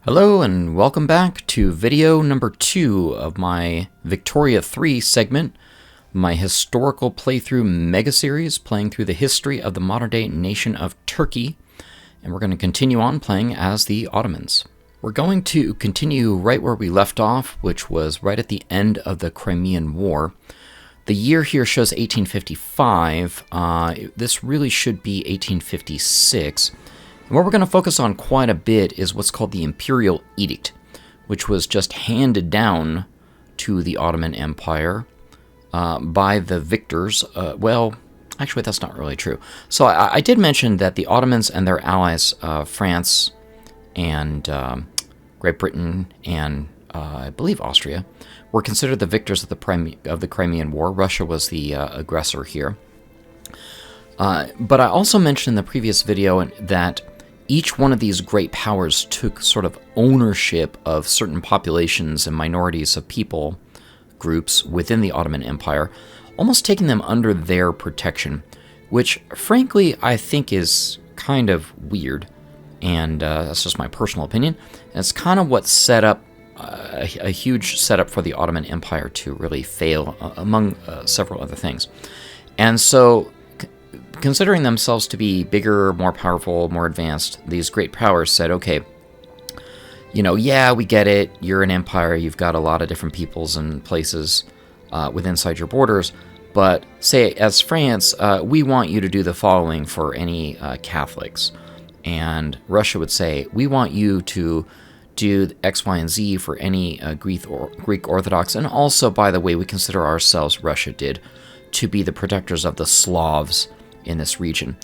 Hello and welcome back to video number 2 of my Victoria 3 segment, my historical playthrough mega series playing through the history of the modern day nation of Turkey, and we're going to continue on playing as the Ottomans. We're going to continue right where we left off, which was right at the end of the Crimean War. The year here shows 1855, this really should be 1856. And what we're going to focus on quite a bit is what's called the Imperial Edict, which was just handed down to the Ottoman Empire by the victors. Well, actually, that's not really true. So I did mention that the Ottomans and their allies, France and Great Britain and I believe Austria, were considered the victors of the Crimean War. Russia was the aggressor here. But I also mentioned in the previous video that each one of these great powers took sort of ownership of certain populations and minorities of people groups within the Ottoman Empire, almost taking them under their protection, which frankly I think is kind of weird, and that's just my personal opinion. And it's kind of what set up a huge setup for the Ottoman Empire to really fail, among several other things. And so, considering themselves to be bigger, more powerful, more advanced, these great powers said, okay, yeah, we get it, you're an empire, you've got a lot of different peoples and places inside your borders, but say, as France, we want you to do the following for any Catholics. And Russia would say, we want you to do X, Y, and Z for any Greek Orthodox, and also, by the way, we consider ourselves, Russia did, to be the protectors of the Slavs in this region.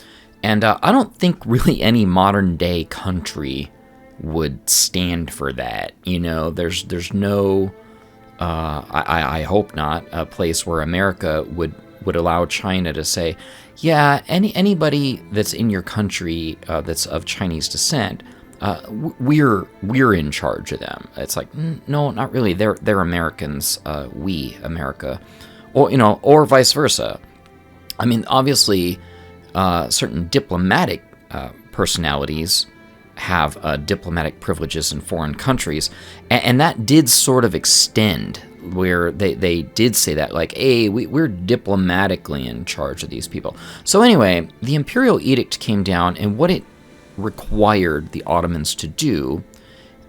And I don't think really any modern day country would stand for that. There's no, I hope not, a place where America would allow China to say, yeah, anybody that's in your country that's of Chinese descent, we're in charge of them. It's like, no, not really. They're Americans. We America, or vice versa. I mean, obviously, certain diplomatic personalities have diplomatic privileges in foreign countries, and that did sort of extend where they did say that, like, hey, we're diplomatically in charge of these people. So anyway, the Imperial Edict came down, and what it required the Ottomans to do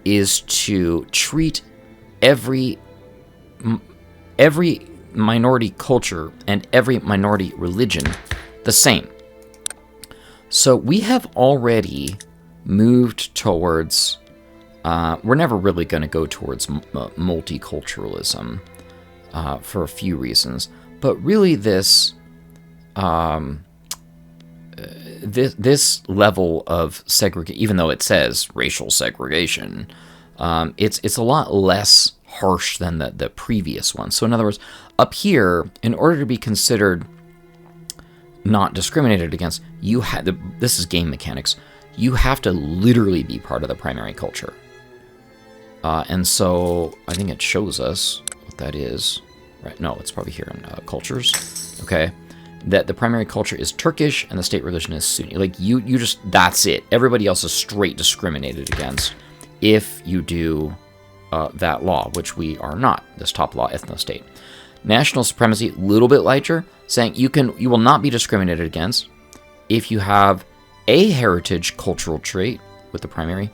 is to treat every minority culture and every minority religion the same. So we have already moved towards, we're never really going to go towards multiculturalism for a few reasons, but really this level of segregation, even though it says racial segregation, it's a lot less harsh than the previous one. So in other words, up here, in order to be considered not discriminated against, this is game mechanics, you have to literally be part of the primary culture. And so I think it shows us what that is. Right? No, it's probably here in cultures. Okay. That the primary culture is Turkish and the state religion is Sunni. Like, you just, that's it. Everybody else is straight discriminated against if you do that law, which we are not, this top law, ethno-state. National supremacy, a little bit lighter, saying you will not be discriminated against if you have a heritage cultural trait with the primary,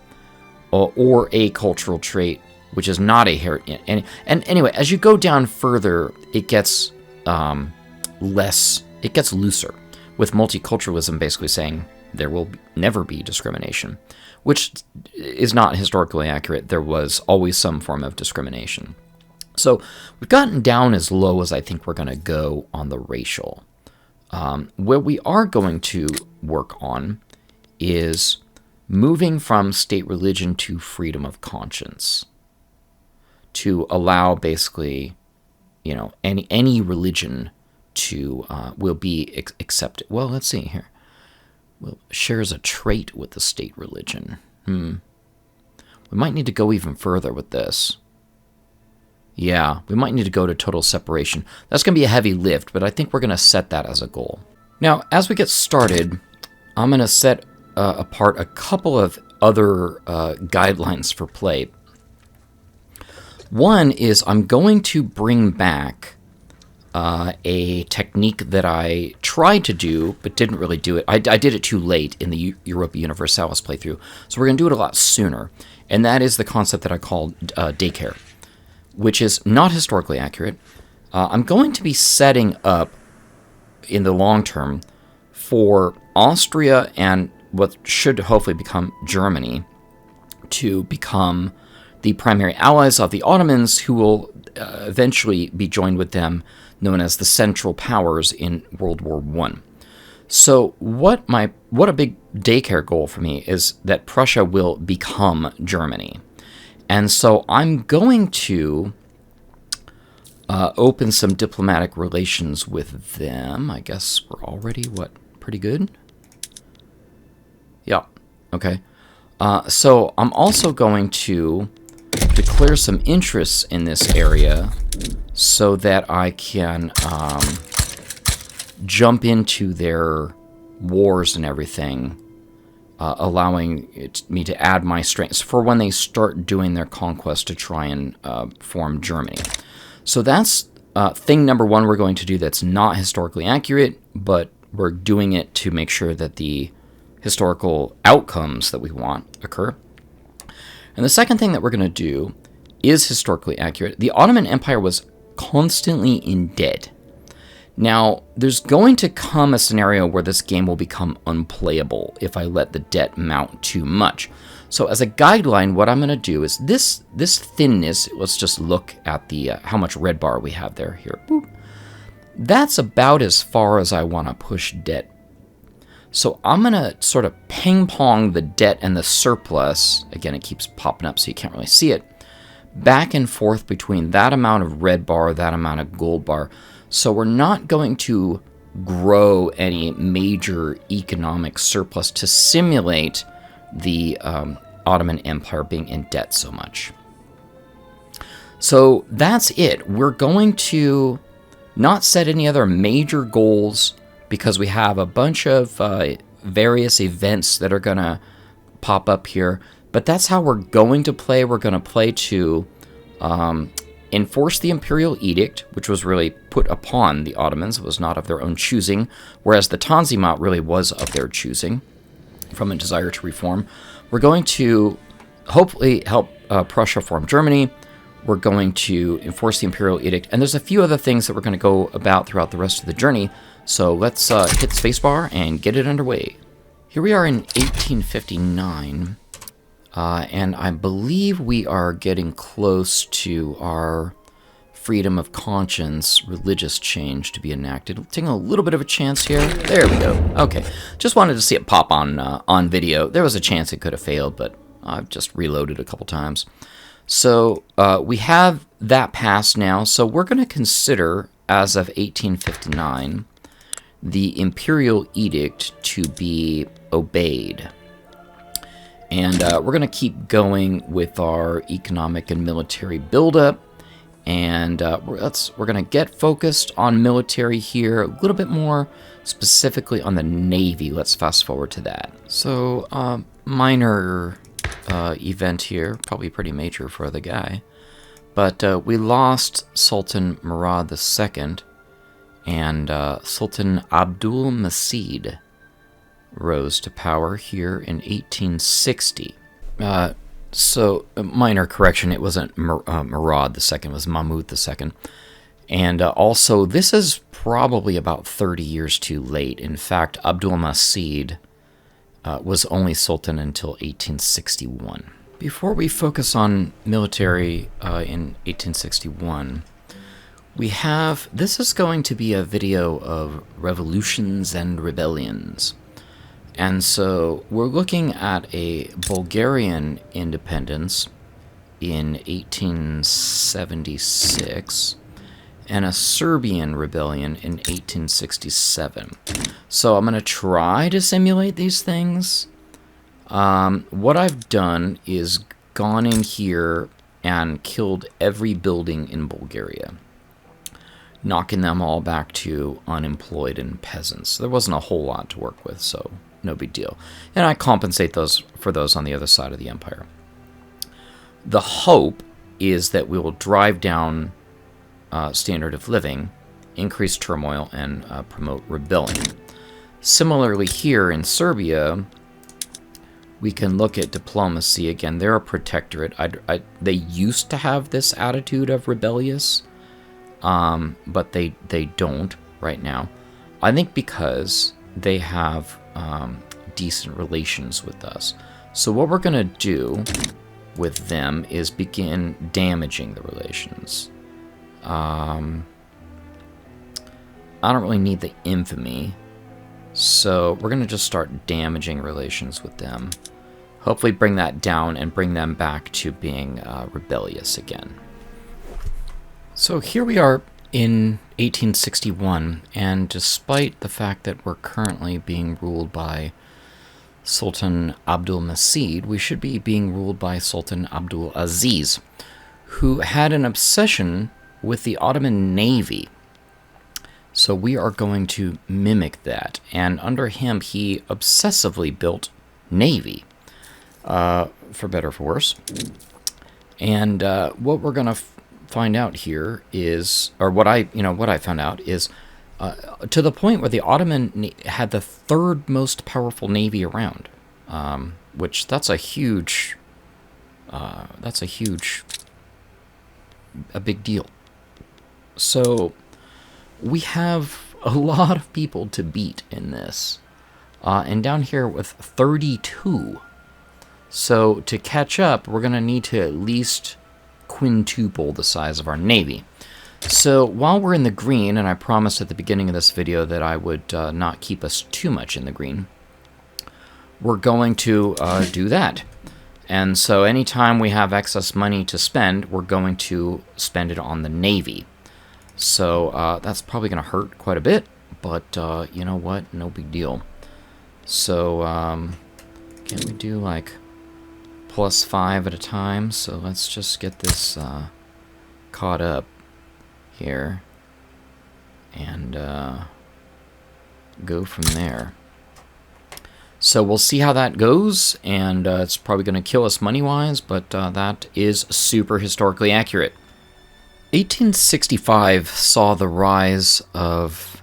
or a cultural trait which is not a heritage. And anyway, as you go down further, it gets it gets looser, with multiculturalism basically saying there will never be discrimination, which is not historically accurate. There was always some form of discrimination. So we've gotten down as low as I think we're going to go on the racial. What we are going to work on is moving from state religion to freedom of conscience, to allow basically, any religion to will be accepted. Well, let's see here. Well, shares a trait with the state religion. We might need to go even further with this. Yeah, we might need to go to total separation. That's going to be a heavy lift, but I think we're going to set that as a goal. Now, as we get started, I'm going to set apart a couple of other guidelines for play. One is I'm going to bring back a technique that I tried to do but didn't really do it. I did it too late in the Europa Universalis playthrough, so we're going to do it a lot sooner. And that is the concept that I call daycare, which is not historically accurate. I'm going to be setting up in the long term for Austria and what should hopefully become Germany to become the primary allies of the Ottomans, who will eventually be joined with them, known as the Central Powers in World War I. So what a big daycare goal for me is that Prussia will become Germany. And so I'm going to open some diplomatic relations with them. I guess we're already, pretty good? Yeah, okay. So I'm also going to declare some interests in this area so that I can jump into their wars and everything, allowing me to add my strengths for when they start doing their conquest to try and form Germany. So that's thing number one we're going to do that's not historically accurate, but we're doing it to make sure that the historical outcomes that we want occur. And the second thing that we're going to do is historically accurate. The Ottoman Empire was constantly in debt. Now, there's going to come a scenario where this game will become unplayable if I let the debt mount too much. So as a guideline, what I'm going to do is this thinness, let's just look at the how much red bar we have there here. Boop. That's about as far as I want to push debt. So I'm going to sort of ping-pong the debt and the surplus, again, it keeps popping up so you can't really see it, back and forth between that amount of red bar, that amount of gold bar. So we're not going to grow any major economic surplus to simulate the Ottoman Empire being in debt so much. So that's it. We're going to not set any other major goals because we have a bunch of various events that are going to pop up here. But that's how we're going to play. We're going to play to enforce the Imperial Edict, which was really put upon the Ottomans. It was not of their own choosing, whereas the Tanzimat really was of their choosing from a desire to reform. We're going to hopefully help Prussia form Germany. We're going to enforce the Imperial Edict. And there's a few other things that we're going to go about throughout the rest of the journey. So let's hit spacebar and get it underway. Here we are in 1859. And I believe we are getting close to our freedom of conscience religious change to be enacted. Taking a little bit of a chance here. There we go. Okay. Just wanted to see it pop on video. There was a chance it could have failed, but I've just reloaded a couple times. So we have that passed now. So we're going to consider, as of 1859, the Imperial Edict to be obeyed. And we're going to keep going with our economic and military buildup. And we're going to get focused on military here, a little bit more specifically on the Navy. Let's fast forward to that. So, minor event here, probably pretty major for the guy. But we lost Sultan Murad II, and Sultan Abdul Majid rose to power here in 1860. So, minor correction, it wasn't Murad II, it was Mahmud II. And also, this is probably about 30 years too late. In fact, Abdul Majid was only Sultan until 1861. Before we focus on military in 1861, this is going to be a video of revolutions and rebellions. And so we're looking at a Bulgarian independence in 1876 and a Serbian rebellion in 1867. So I'm going to try to simulate these things. What I've done is gone in here and killed every building in Bulgaria, knocking them all back to unemployed and peasants. There wasn't a whole lot to work with, so no big deal. And I compensate for those on the other side of the empire. The hope is that we will drive down standard of living, increase turmoil, and promote rebellion. Similarly, here in Serbia, we can look at diplomacy. Again, they're a protectorate. They used to have this attitude of rebellious, but they don't right now. I think because they have decent relations with us. So what we're going to do with them is begin damaging the relations. I don't really need the infamy, so we're going to just start damaging relations with them. Hopefully bring that down and bring them back to being rebellious again. So here we are in 1861, and despite the fact that we're currently being ruled by Sultan Abdul Majid, we should be being ruled by Sultan Abdul Aziz, who had an obsession with the Ottoman Navy. So we are going to mimic that, and under him he obsessively built navy, for better or for worse. And what we're going to find out here is, or what I found out is, to the point where the Ottoman had the third most powerful navy around, which that's a big deal. So we have a lot of people to beat in this, and down here with 32. So to catch up, we're going to need to at least quintuple the size of our navy. So while we're in the green, and I promised at the beginning of this video that I would not keep us too much in the green, we're going to do that. And so anytime we have excess money to spend, we're going to spend it on the navy. So that's probably going to hurt quite a bit, but you know what? No big deal. So can we do like +5 at a time? So let's just get this caught up here and go from there. So we'll see how that goes, and it's probably going to kill us money-wise, but that is super historically accurate. 1865 saw the rise of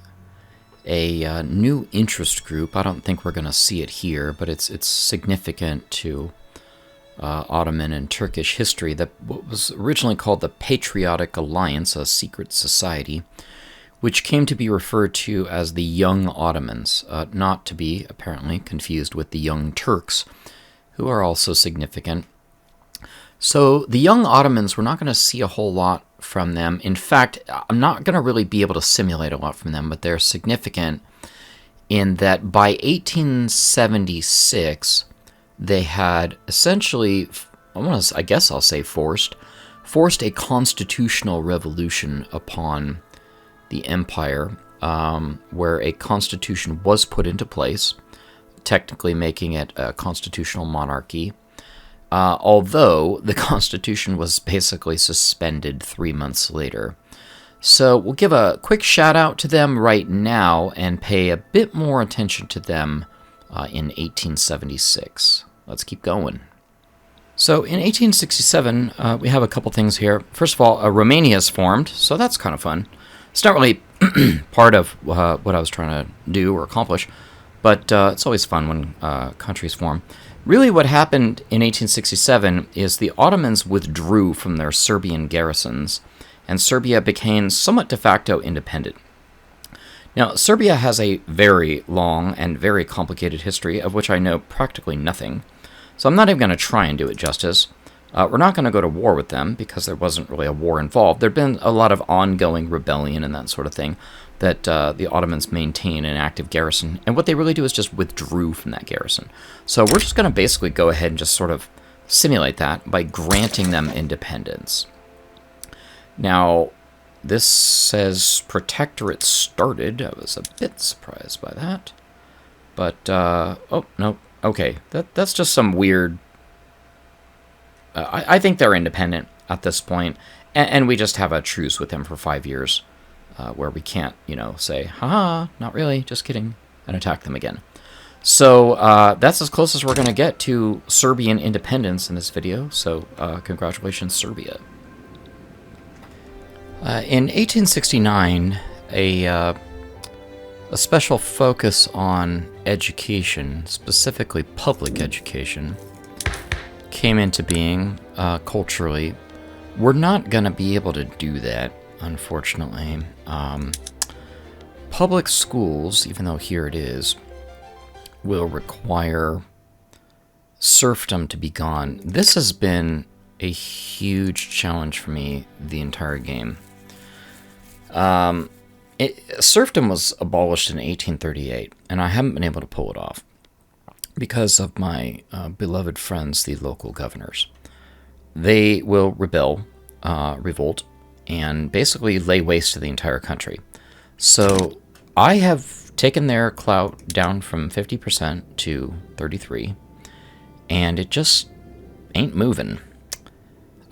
a new interest group. I don't think we're going to see it here, but it's significant to Ottoman and Turkish history. That what was originally called the Patriotic Alliance, a secret society, which came to be referred to as the Young Ottomans, not to be apparently confused with the Young Turks, who are also significant. So the Young Ottomans, we're not going to see a whole lot from them. In fact, I'm not going to really be able to simulate a lot from them, but they're significant in that by 1876, they had essentially, I guess I'll say forced a constitutional revolution upon the empire, where a constitution was put into place, technically making it a constitutional monarchy, although the constitution was basically suspended 3 months later. So we'll give a quick shout out to them right now and pay a bit more attention to them in 1876. Let's keep going. So in 1867, we have a couple things here. First of all, Romania is formed, so that's kind of fun. It's not really part of what I was trying to do or accomplish, but it's always fun when countries form. Really what happened in 1867 is the Ottomans withdrew from their Serbian garrisons, and Serbia became somewhat de facto independent. Now, Serbia has a very long and very complicated history, of which I know practically nothing, so I'm not even going to try and do it justice. We're not going to go to war with them, because there wasn't really a war involved. There have been a lot of ongoing rebellion and that sort of thing that the Ottomans maintain an active garrison, and what they really do is just withdrew from that garrison. So we're just going to basically go ahead and just sort of simulate that by granting them independence. Now, this says protectorate started. I was a bit surprised by that. But, oh, no, okay, that's just some weird... I think they're independent at this point, and we just have a truce with them for 5 years, where we can't, say, haha, not really, just kidding, and attack them again. So that's as close as we're going to get to Serbian independence in this video, so congratulations, Serbia. In 1869, a special focus on education, specifically public education, came into being culturally. We're not going to be able to do that, unfortunately. Public schools, even though here it is, will require serfdom to be gone. This has been a huge challenge for me the entire game. Serfdom was abolished in 1838, and I haven't been able to pull it off because of my beloved friends, the local governors. They will revolt, and basically lay waste to the entire country. So I have taken their clout down from 50% to 33%, and it just ain't moving.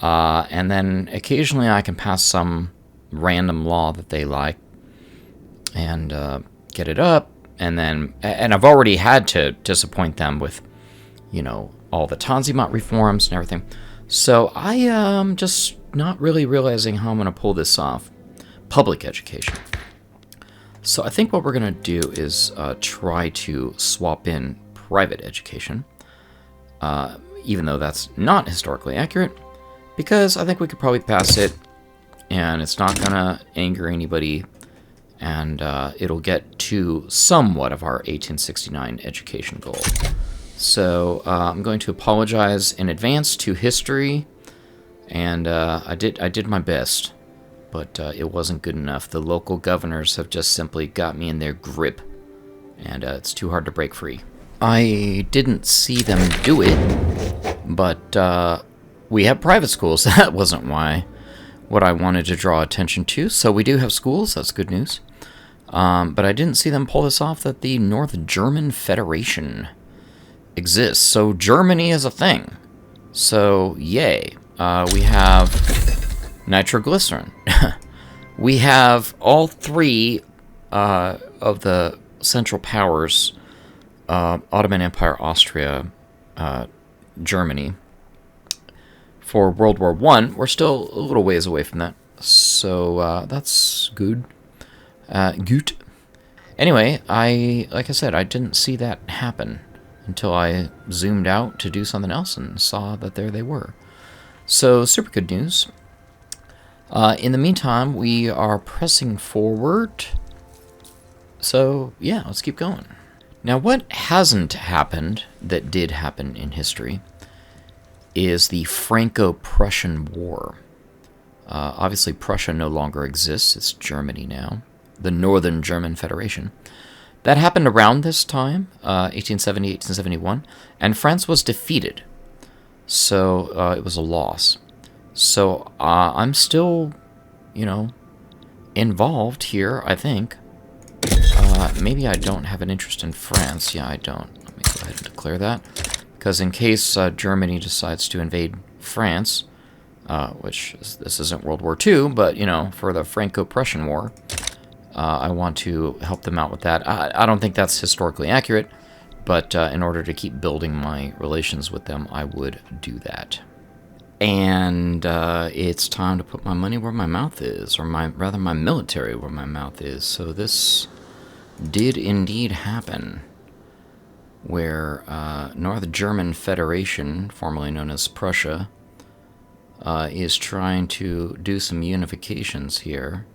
And then occasionally I can pass some random law that they like and get it up, and I've already had to disappoint them with, all the Tanzimat reforms and everything. So I am just not really realizing how I'm going to pull this off. Public education. So I think what we're going to do is try to swap in private education, even though that's not historically accurate, because I think we could probably pass it, and it's not going to anger anybody, and it'll get to somewhat of our 1869 education goal. So I'm going to apologize in advance to history, and I did my best. But it wasn't good enough. The local governors have just simply got me in their grip, and it's too hard to break free. I didn't see them do it, but we have private schools. That wasn't what I wanted to draw attention to. So we do have schools. That's good news. But I didn't see them pull this off, that the North German Federation exists. So Germany is a thing. So yay. We have nitroglycerin. We have all three of the Central Powers, Ottoman Empire, Austria, Germany. For World War I, we're still a little ways away from that, so that's good. Gut. Anyway, like I said, I didn't see that happen until I zoomed out to do something else and saw that there they were. So, super good news. In the meantime, we are pressing forward. So, yeah, let's keep going. Now, what hasn't happened that did happen in history is the Franco-Prussian War. Obviously, Prussia no longer exists. It's Germany now. The Northern German Federation. That happened around this time, 1870, 1871, and France was defeated. So it was a loss. So I'm still, involved here, I think. Maybe I don't have an interest in France. Yeah, I don't. Let me go ahead and declare that. Because in case Germany decides to invade France, this isn't World War II, but, for the Franco-Prussian War, I want to help them out with that. I don't think that's historically accurate, but in order to keep building my relations with them, I would do that. And it's time to put my money where my mouth is, or rather my military where my mouth is. So this did indeed happen, where North German Federation, formerly known as Prussia, is trying to do some unifications here.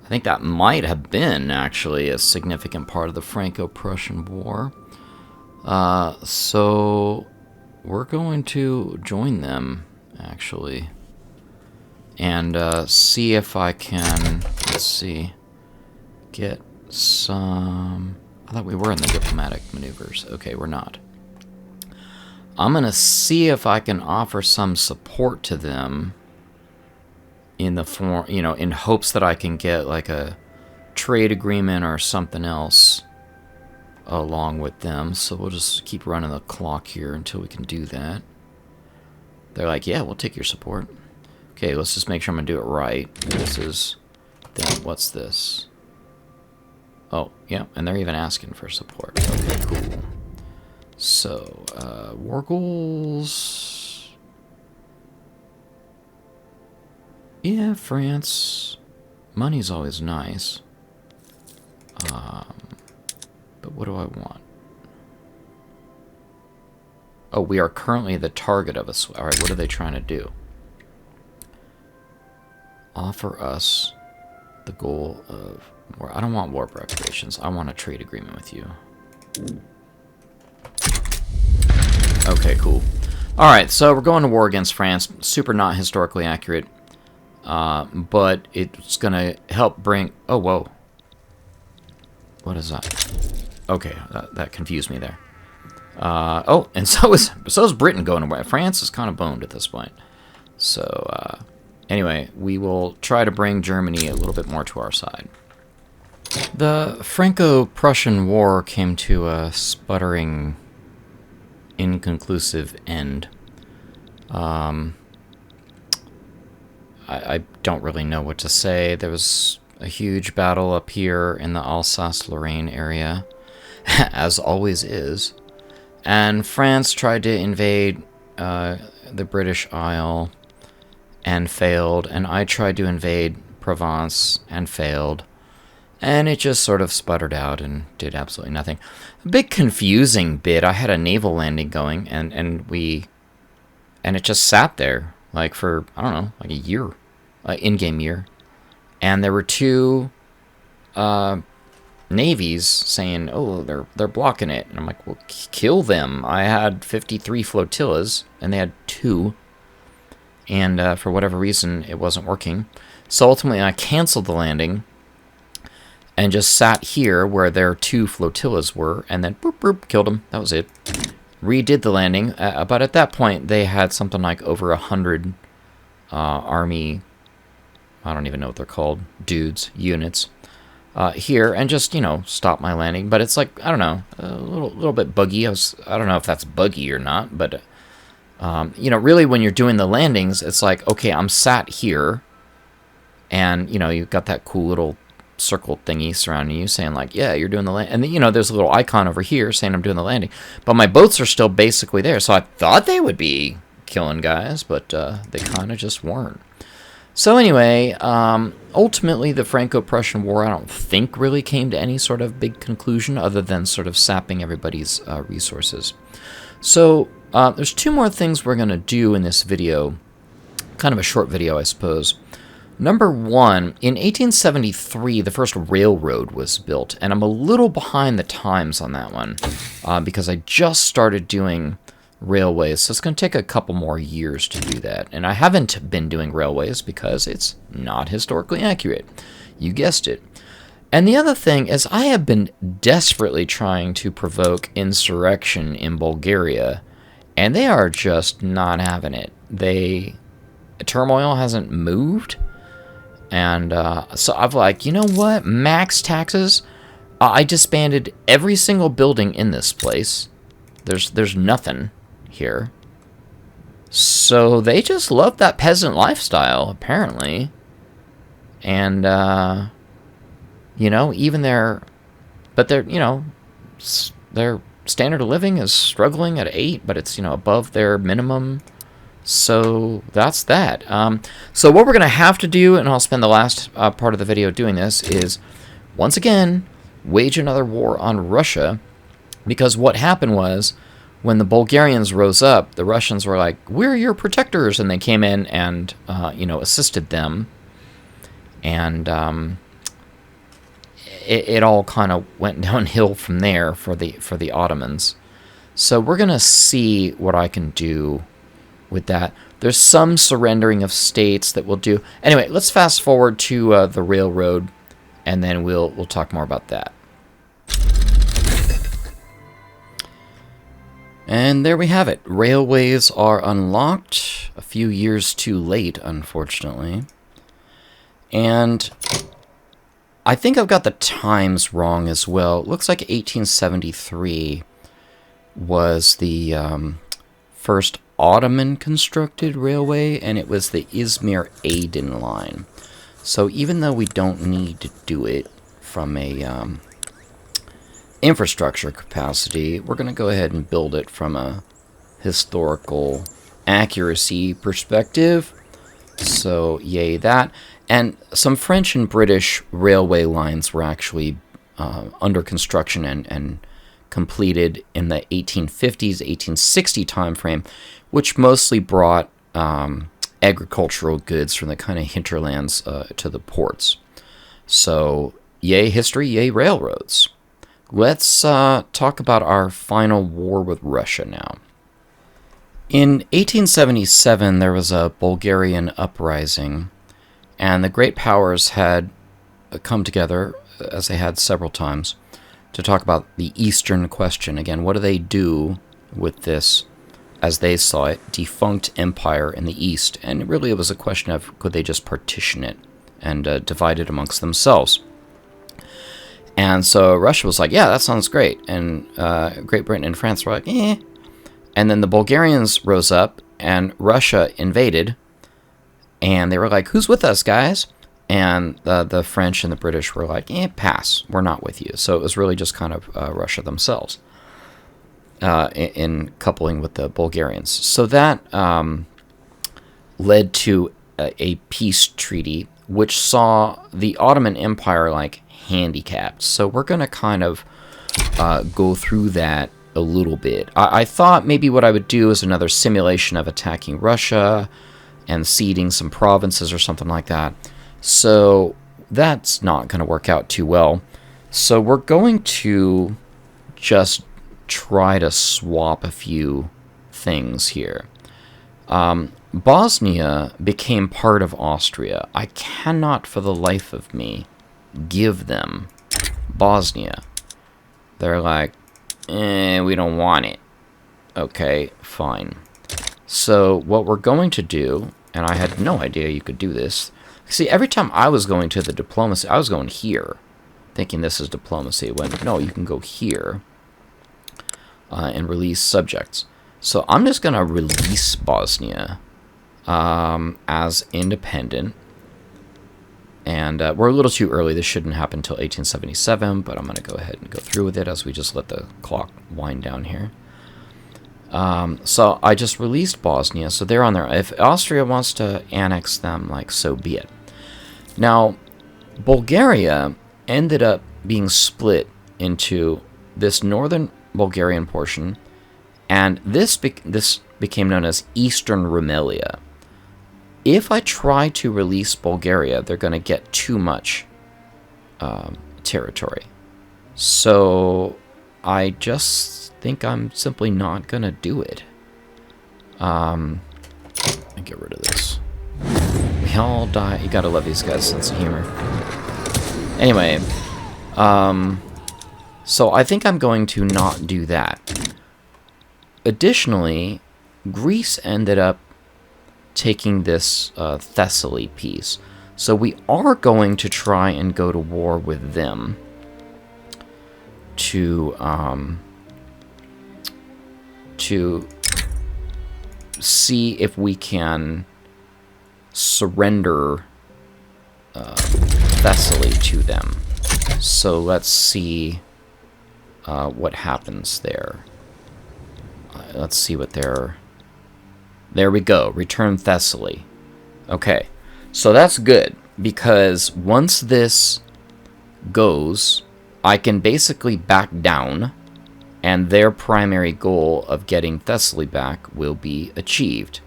I think that might have been, actually, a significant part of the Franco-Prussian War. So we're going to join them, actually, and see if I can, get some... I thought we were in the diplomatic maneuvers. Okay, we're not. I'm going to see if I can offer some support to them in the form, in hopes that I can get like a trade agreement or something else along with them. So we'll just keep running the clock here until we can do that. They're like, yeah, we'll take your support. Okay, let's just make sure I'm going to do it right. This is... Then what's this? Oh, yeah, and they're even asking for support. Okay, cool. So, war goals. Yeah, France. Money's always nice. But what do I want? Oh, we are currently the target of us. Alright, what are they trying to do? Offer us the goal of war. I don't want war reparations. I want a trade agreement with you. Okay, cool. Alright, so we're going to war against France. Super not historically accurate. But it's going to help bring... Oh, whoa. What is that? Okay, that confused me there. Oh, and so is Britain going away. France is kind of boned at this point. So, anyway, we will try to bring Germany a little bit more to our side. The Franco-Prussian War came to a sputtering, inconclusive end. I don't really know what to say. There was a huge battle up here in the Alsace-Lorraine area, as always is. And France tried to invade the British Isle and failed, and I tried to invade Provence and failed. And it just sort of sputtered out and did absolutely nothing. A big confusing bit. I had a naval landing going, and it just sat there, like for, I don't know, like a year, in-game year. And there were two navies saying, oh, they're blocking it. And I'm like, well, kill them. I had 53 flotillas, and they had 2. And for whatever reason, it wasn't working. So ultimately, I canceled the landing and just sat here where their 2 flotillas were, and then boop, boop, killed them. That was it. Redid the landing, but at that point, they had something like over 100 army, I don't even know what they're called, units, here, and just, you know, stopped my landing. But it's like, I don't know, a little bit buggy. I don't know if that's buggy or not, but, you know, really when you're doing the landings, it's like, okay, I'm sat here, and, you know, you've got that cool little circle thingy surrounding you saying like, yeah, you're doing the land, and then, you know, there's a little icon over here saying I'm doing the landing, but my boats are still basically there. So I thought they would be killing guys, but they kind of just weren't. So anyway, ultimately the Franco-Prussian War, I don't think really came to any sort of big conclusion other than sort of sapping everybody's resources. So there's 2 more things we're going to do in this video, kind of a short video, I suppose. Number 1, in 1873, the first railroad was built, and I'm a little behind the times on that one because I just started doing railways, so it's going to take a couple more years to do that. And I haven't been doing railways because it's not historically accurate. You guessed it. And the other thing is I have been desperately trying to provoke insurrection in Bulgaria, and they are just not having it. Turmoil hasn't moved. And so I've like, you know what? Max taxes. I disbanded every single building in this place. There's nothing here. So they just love that peasant lifestyle, apparently. And, you know, even their standard of living is struggling at 8, but it's, you know, above their minimum. So that's that. So what we're going to have to do, and I'll spend the last part of the video doing this, is once again wage another war on Russia, because what happened was when the Bulgarians rose up, the Russians were like, we're your protectors, and they came in and you know, assisted them, and it all kind of went downhill from there for the Ottomans. So we're going to see what I can do with that. There's some surrendering of states that we'll do. Anyway, let's fast forward to the railroad, and then we'll talk more about that. And there we have it. Railways are unlocked. A few years too late, unfortunately. And I think I've got the times wrong as well. It looks like 1873 was the first Ottoman constructed railway, and it was the Izmir-Aydin line. So even though we don't need to do it from a infrastructure capacity, we're going to go ahead and build it from a historical accuracy perspective. So, yay that. And some French and British railway lines were actually under construction and completed in the 1850s, 1860 timeframe, which mostly brought agricultural goods from the kind of hinterlands to the ports. So, yay history, yay railroads. Let's talk about our final war with Russia now. In 1877, there was a Bulgarian uprising, and the great powers had come together, as they had several times, to talk about the Eastern question. Again, what do they do with this, as they saw it, defunct empire in the East? And really it was a question of, could they just partition it and divide it amongst themselves? And so Russia was like, yeah, that sounds great. And Great Britain and France were like, eh. And then the Bulgarians rose up, and Russia invaded, and they were like, who's with us, guys? And the French and the British were like, pass, we're not with you. So it was really just kind of Russia themselves in coupling with the Bulgarians. So that led to a peace treaty, which saw the Ottoman Empire like handicapped. So we're going to kind of go through that a little bit. I thought maybe what I would do is another simulation of attacking Russia and ceding some provinces or something like that. So that's not going to work out too well. So we're going to just try to swap a few things here. Bosnia became part of Austria. I cannot for the life of me give them Bosnia. They're like, we don't want it. Okay, fine. So what we're going to do, and I had no idea you could do this. See, every time I was going to the diplomacy, I was going here, thinking this is diplomacy. When no, you can go here and release subjects. So I'm just going to release Bosnia as independent. And we're a little too early. This shouldn't happen until 1877, but I'm going to go ahead and go through with it as we just let the clock wind down here. So I just released Bosnia, so they're on there. If Austria wants to annex them, like, so be it. Now, Bulgaria ended up being split into this northern Bulgarian portion, and this became known as Eastern Rumelia. If I try to release Bulgaria, they're going to get too much territory. So I just think I'm simply not going to do it. Get rid of this. We all die. You got to love these guys' sense of humor. Anyway, so I think I'm going to not do that. Additionally, Greece ended up taking this Thessaly piece. So we are going to try and go to war with them to see if we can surrender Thessaly to them. So let's see what happens there. Let's see what they're... There we go. Return Thessaly. Okay. So that's good, because once this goes, I can basically back down, and their primary goal of getting Thessaly back will be achieved.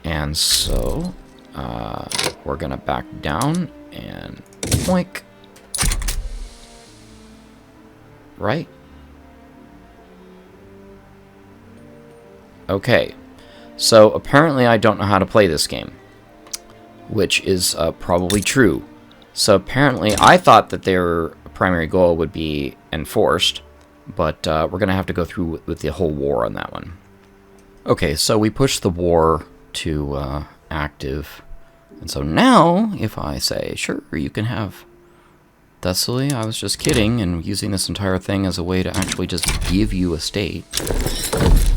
And so, we're going to back down, and boink. Right? Okay, so apparently I don't know how to play this game, which is probably true. So apparently I thought that their primary goal would be enforced, but we're going to have to go through with the whole war on that one. Okay, so we pushed the war to active, and so now if I say, sure, you can have Thessaly, I was just kidding and using this entire thing as a way to actually just give you a state,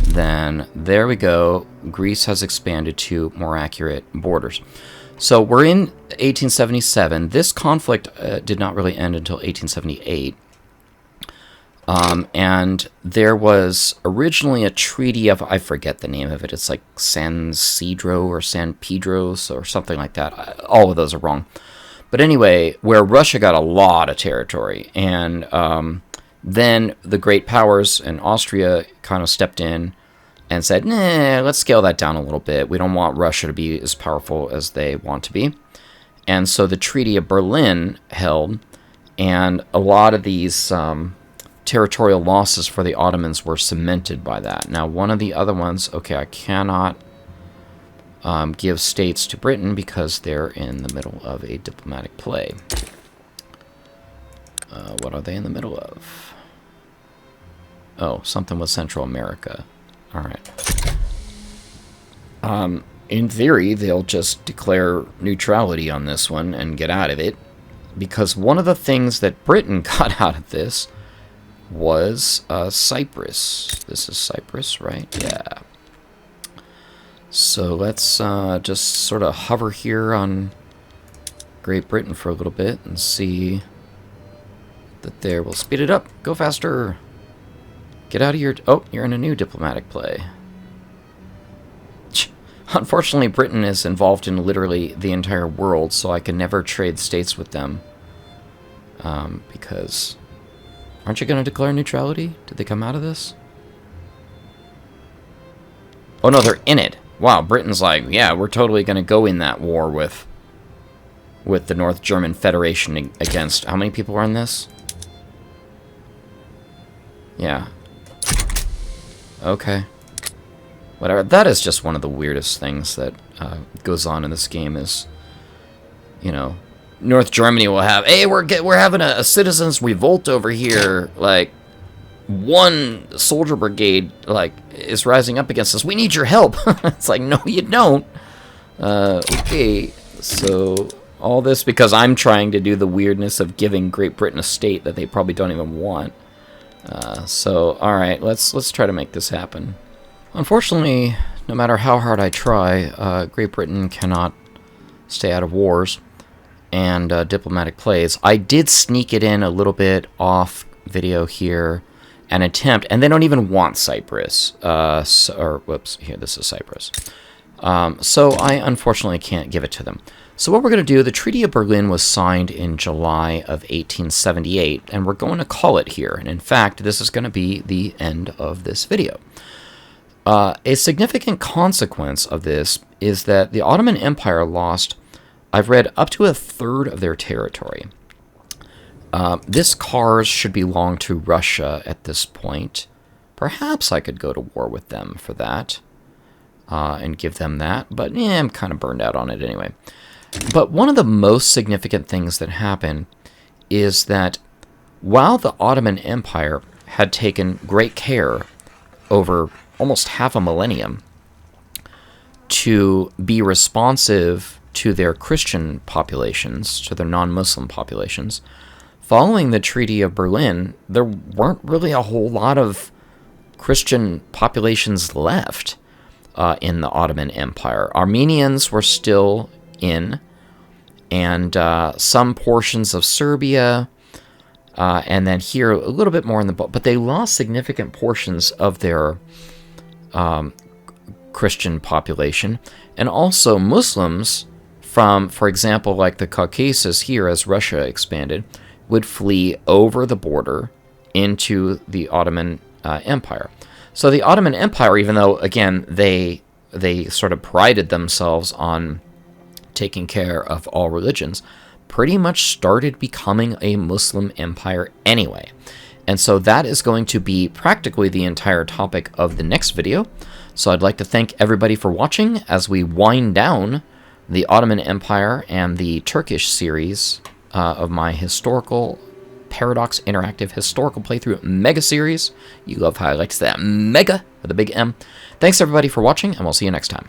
then there we go. Greece has expanded to more accurate borders. So we're in 1877. This conflict did not really end until 1878. And there was originally a treaty of, I forget the name of it, it's like San Cedro or San Pedros or something like that. All of those are wrong. But anyway, where Russia got a lot of territory, and then the great powers and Austria kind of stepped in and said, nah, let's scale that down a little bit. We don't want Russia to be as powerful as they want to be. And so the Treaty of Berlin held, and a lot of these territorial losses for the Ottomans were cemented by that. Now, one of the other ones, okay, I cannot give states to Britain because they're in the middle of a diplomatic play. What are they in the middle of? Oh, something with Central America. All right. In theory, they'll just declare neutrality on this one and get out of it, because one of the things that Britain got out of this was Cyprus. This is Cyprus, right? Yeah. So let's just sort of hover here on Great Britain for a little bit and see that there. We'll speed it up. Go faster. Get out of your... Oh, you're in a new diplomatic play. Unfortunately, Britain is involved in literally the entire world, so I can never trade states with them. Because... Aren't you going to declare neutrality? Did they come out of this? Oh, no, they're in it. Wow, Britain's like, yeah, we're totally going to go in that war with the North German Federation against... How many people are in this? Yeah. Okay. Whatever. That is just one of the weirdest things that goes on in this game is, you know, North Germany will have, hey, we're having a citizens revolt over here. Like, one soldier brigade, like, is rising up against us. We need your help. It's like, no, you don't. Okay. So, all this because I'm trying to do the weirdness of giving Great Britain a state that they probably don't even want. So, alright, let's try to make this happen. Unfortunately, no matter how hard I try, Great Britain cannot stay out of wars and diplomatic plays. I did sneak it in a little bit off video here, an attempt, and they don't even want Cyprus. Whoops, here, this is Cyprus. So I unfortunately can't give it to them. So what we're going to do, the Treaty of Berlin was signed in July of 1878, and we're going to call it here. And in fact, this is going to be the end of this video. A significant consequence of this is that the Ottoman Empire lost, I've read, up to a third of their territory. This Kars should belong to Russia at this point. Perhaps I could go to war with them for that and give them that, but I'm kind of burned out on it anyway. But one of the most significant things that happened is that while the Ottoman Empire had taken great care over almost half a millennium to be responsive to their Christian populations, to their non-Muslim populations, following the Treaty of Berlin, there weren't really a whole lot of Christian populations left in the Ottoman Empire. Armenians were still in, and some portions of Serbia, and then here a little bit more in the book, but they lost significant portions of their Christian population, and also Muslims from, for example, like the Caucasus here as Russia expanded, would flee over the border into the Ottoman Empire. So the Ottoman Empire, even though, again, they sort of prided themselves on taking care of all religions, pretty much started becoming a Muslim empire anyway. And so that is going to be practically the entire topic of the next video. So I'd like to thank everybody for watching as we wind down the Ottoman Empire and the Turkish series of my historical Paradox Interactive Historical Playthrough Mega Series. You love how I like that Mega with a big M. Thanks everybody for watching, and we'll see you next time.